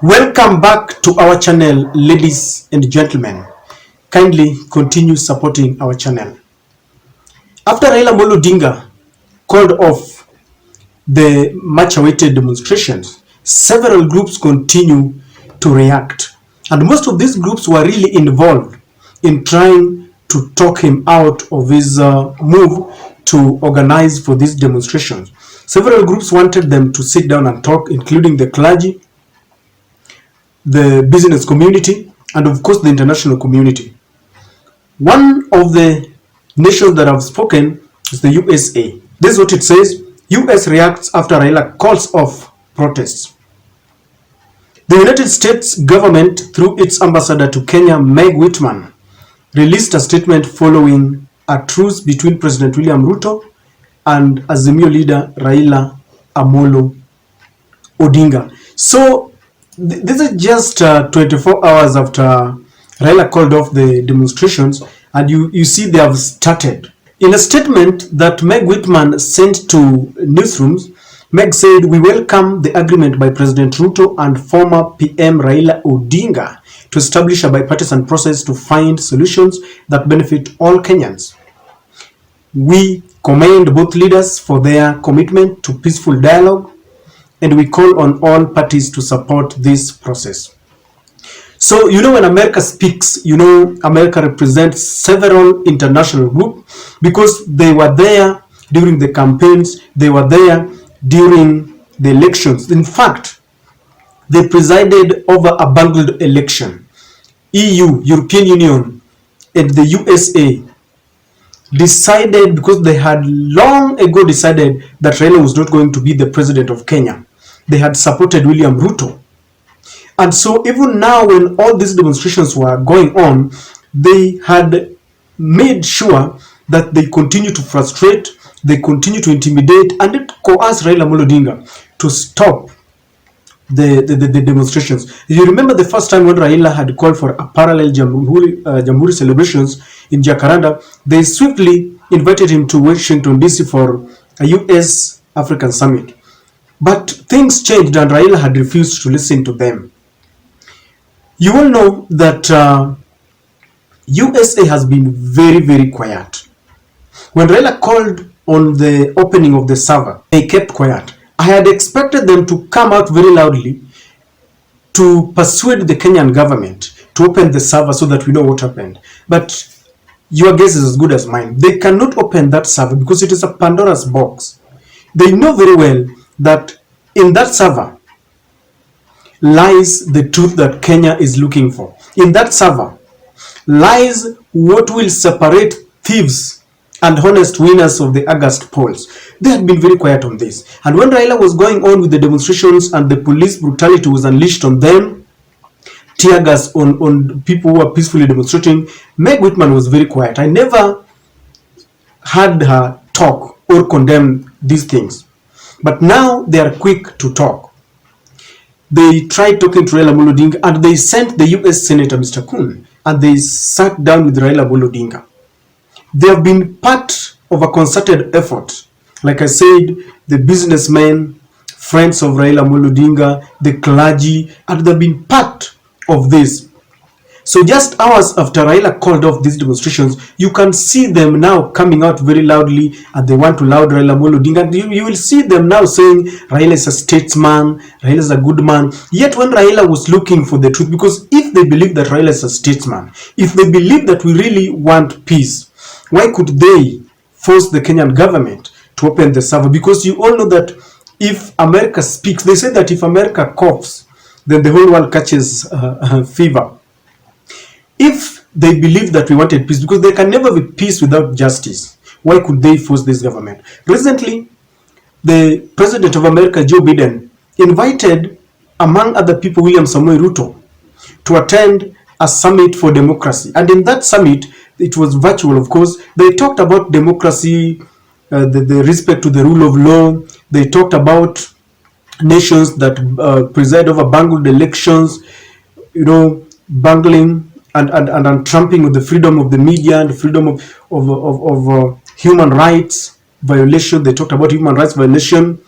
Welcome back to our channel, ladies and gentlemen. Kindly continue supporting our channel. After Raila Odinga called off the much-awaited demonstrations, several groups continue to react. And most of these groups were really involved in trying to talk him out of his move to organize for these demonstrations. Several groups wanted them to sit down and talk, including the clergy, the business community, and of course the international community. One of the nations that have spoken is the USA. This is what it says: US reacts after Raila calls off protests. The United States government, through its ambassador to Kenya, Meg Whitman, released a statement following a truce between President William Ruto and Azimio leader Raila Amolo Odinga. So this is just 24 hours after Raila called off the demonstrations, and you see they have started. In a statement that Meg Whitman sent to newsrooms, Meg said, "We welcome the agreement by President Ruto and former PM Raila Odinga to establish a bipartisan process to find solutions that benefit all Kenyans. We commend both leaders for their commitment to peaceful dialogue, and we call on all parties to support this process." So, when America speaks, America represents several international groups because they were there during the campaigns, they were there during the elections. In fact, they presided over a bungled election. EU, European Union, and the USA decided, because they had long ago decided that Raila was not going to be the president of Kenya. They had supported William Ruto. And so even now, when all these demonstrations were going on, they had made sure that they continue to frustrate, they continue to intimidate, and it coerced Raila Odinga to stop the demonstrations. You remember the first time when Raila had called for a parallel Jamhuri celebrations in Jakarta, they swiftly invited him to Washington, D.C. for a US African summit. But things changed and Raila had refused to listen to them. You all know that USA has been very, very quiet. When Raila called on the opening of the server, they kept quiet. I had expected them to come out very loudly to persuade the Kenyan government to open the server so that we know what happened. But your guess is as good as mine. They cannot open that server because it is a Pandora's box. They know very well that in that server lies the truth that Kenya is looking for. In that server lies what will separate thieves and honest winners of the August polls. They had been very quiet on this. And when Raila was going on with the demonstrations and the police brutality was unleashed on them, tear gas on people who were peacefully demonstrating, Meg Whitman was very quiet. I never had her talk or condemn these things. But now they are quick to talk. They tried talking to Raila Odinga and they sent the US Senator Mr. Kun and they sat down with Raila Odinga. They have been part of a concerted effort. Like I said, the businessmen, friends of Raila Odinga, the clergy, and they've been part of this. So just hours after Raila called off these demonstrations, you can see them now coming out very loudly and they want to laud Raila Odinga. And you will see them now saying Raila is a statesman, Raila is a good man. Yet when Raila was looking for the truth, because if they believe that Raila is a statesman, if they believe that we really want peace, why could they force the Kenyan government to open the server? Because you all know that if America speaks, they say that if America coughs, then the whole world catches fever. If they believe that we wanted peace, because there can never be peace without justice, why could they force this government? Recently, the President of America, Joe Biden, invited, among other people, William Samoei Ruto, to attend a summit for democracy. And in that summit, it was virtual, of course, they talked about democracy, the respect to the rule of law. They talked about nations that preside over bungled elections, bungling and trampling of the freedom of the media and the freedom of human rights violation. They talked about human rights violation.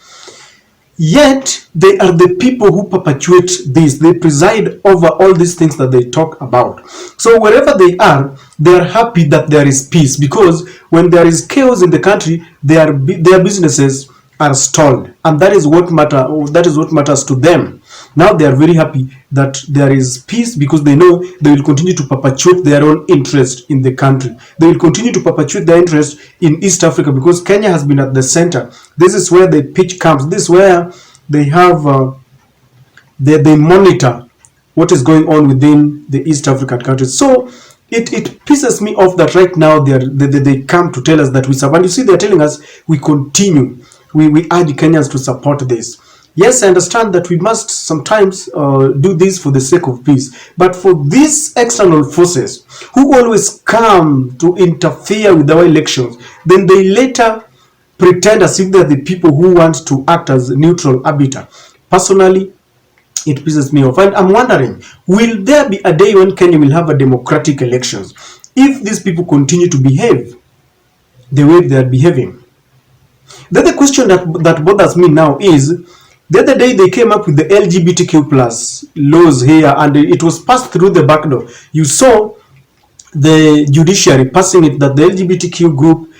Yet they are the people who perpetuate this. They preside over all these things that they talk about. So wherever they are happy that there is peace, because when there is chaos in the country, their businesses are stalled, and that is what matters to them. Now they are very happy that there is peace, because they know they will continue to perpetuate their own interest in the country. They will continue to perpetuate their interest in East Africa, because Kenya has been at the center. This is where the pitch comes. This is where they have they monitor what is going on within the East African countries. So it pisses me off that right now they come to tell us that we survive. And you see, they're telling us we continue. We urge Kenyans to support this. Yes, I understand that we must sometimes do this for the sake of peace. But for these external forces who always come to interfere with our elections, then they later pretend as if they're the people who want to act as neutral arbiter. Personally, it pisses me off. And I'm wondering, will there be a day when Kenya will have a democratic elections if these people continue to behave the way they are behaving? Then the question that bothers me now is, the other day they came up with the LGBTQ plus laws here, and it was passed through the back door. You saw the judiciary passing it, that the LGBTQ group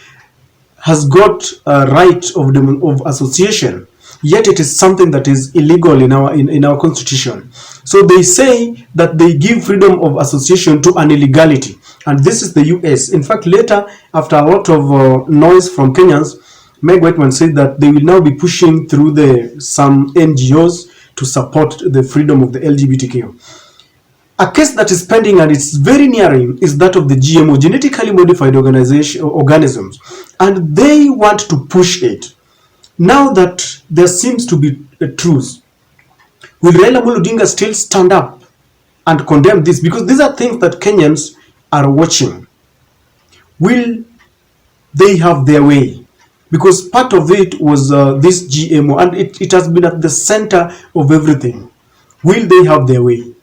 has got a right of association, yet it is something that is illegal in our constitution. So they say that they give freedom of association to an illegality, and this is the US. In fact, later, after a lot of noise from Kenyans, Meg Whitman said that they will now be pushing through some NGOs to support the freedom of the LGBTQ. A case that is pending, and it's very nearing, is that of the GMO, genetically modified organisms, and they want to push it. Now that there seems to be a truce, will Raila Odinga still stand up and condemn this? Because these are things that Kenyans are watching. Will they have their way? Because part of it was this GMO, and it has been at the center of everything. Will they have their way?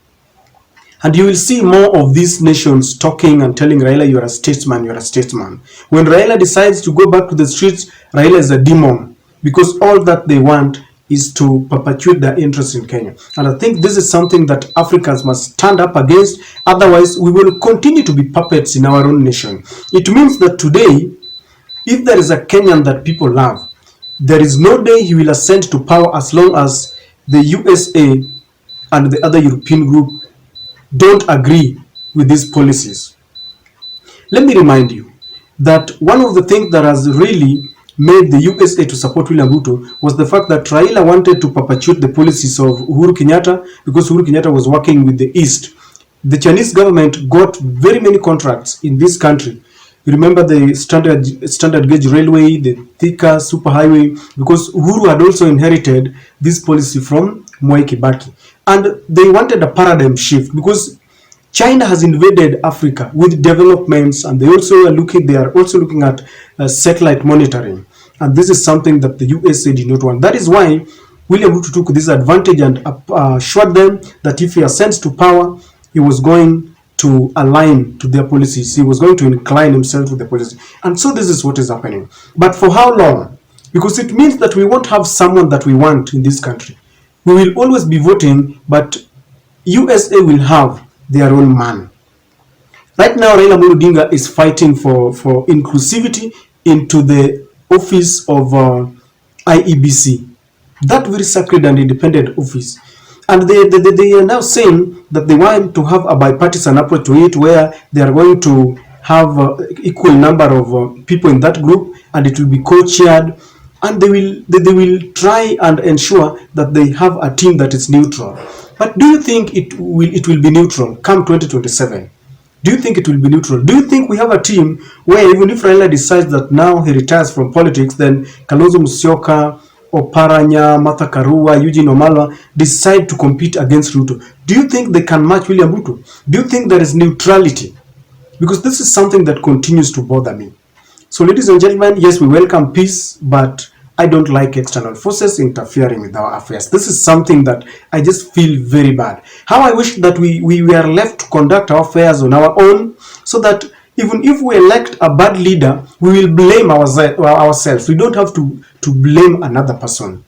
And you will see more of these nations talking and telling Raila, you're a statesman, you're a statesman. When Raila decides to go back to the streets, Raila is a demon, because all that they want is to perpetuate their interest in Kenya. And I think this is something that Africans must stand up against. Otherwise, we will continue to be puppets in our own nation. It means that today, if there is a Kenyan that people love, there is no day he will ascend to power as long as the USA and the other European group don't agree with these policies. Let me remind you that one of the things that has really made the USA to support William Ruto was the fact that Raila wanted to perpetuate the policies of Uhuru Kenyatta, because Uhuru Kenyatta was working with the East. The Chinese government got very many contracts in this country. You remember the standard gauge railway, the Thika superhighway, because Uhuru had also inherited this policy from Mwai Kibaki. And they wanted a paradigm shift, because China has invaded Africa with developments, and they are also looking at satellite monitoring. And this is something that the USA did not want. That is why William Ruto took this advantage and assured them that if he ascends to power, he was going to align to their policies. He was going to incline himself to the policy. And so this is what is happening. But for how long? Because it means that we won't have someone that we want in this country. We will always be voting, but USA will have their own man. Right now, Raila Odinga is fighting for inclusivity into the office of IEBC, that very sacred and independent office. And they are now saying that they want to have a bipartisan approach to it, where they are going to have equal number of people in that group, and it will be co-chaired, and they will try and ensure that they have a team that is neutral. But do you think it will be neutral come 2027? Do you think it will be neutral? Do you think we have a team where even if Raila decides that now he retires from politics, then Kalonzo Musyoka, Oparanya, Martha Karua, Eugene Wamalwa decide to compete against Ruto? Do you think they can match William Ruto? Do you think there is neutrality? Because this is something that continues to bother me. So ladies and gentlemen, yes, we welcome peace, but I don't like external forces interfering with our affairs. This is something that I just feel very bad. How I wish that we were left to conduct our affairs on our own, so that even if we elect a bad leader, we will blame ourselves. We don't have to blame another person.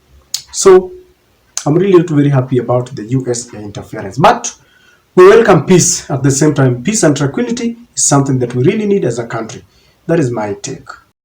So I'm really not very happy about the US interference. But we welcome peace at the same time. Peace and tranquility is something that we really need as a country. That is my take.